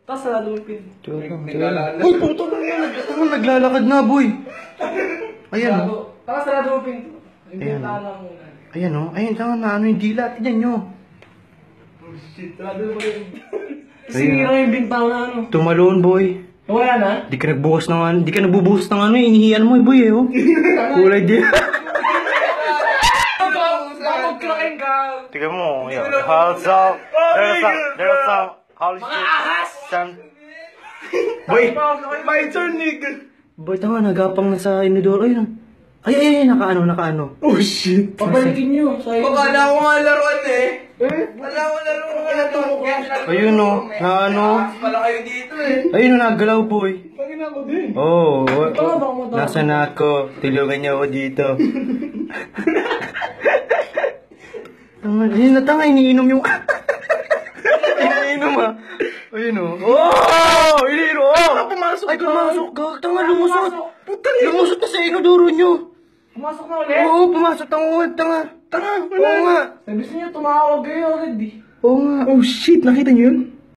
Tapos sarado yung pin. Uy, puto na yan. Naglalakad na, boy. Ayan, oh. Tapos sarado yung pin. Yung Ayan. bintana muna. Ayan, oh. Ayan, saan na ano yung dila. Tignan nyo. Oh shit, sarado mo yung... Ayun. Sinira yung bintana ano. Tumalon, boy. Wala na? Di ka nagbukas ng ano. Di ka nagbubukas ng ano. Inihiyan mo, boy, eh, oh. Kulay di. Magklaking ka! Tignan mo. Ayan. Hal's up. There's some. Holy shit. Boy. My turn, nigga! Boy, tama. Nagapang na sa inodoro. Ayun. Ay, nakaano. Oh shit! Pabalikin nyo. Pakala ko nga laruan eh. Wala ko laruan nga tumok. Ayun, oh. Na ano. Pala kayo dito eh. Ayun, oh. Nagalaw, boy. Pagin ako din. Oh. Baka Nasaan na ako? Tulungan niyo ako dito. Tanga, iniinom yung... iniinom, ah. Ayun, oh. Oh! Iniinom, oh! Pumasok Ay, ka. pumasok ka. Tanga, lumusot. Putang Lumusot na sa inodoro nyo. Pumasok na ulit? Oo, pumasok ng uwad, tanga. Tanga, Oo nga. Sabi niyo, tumawag kayo agad eh. Oo nga. Oh shit, nakita niyo yun?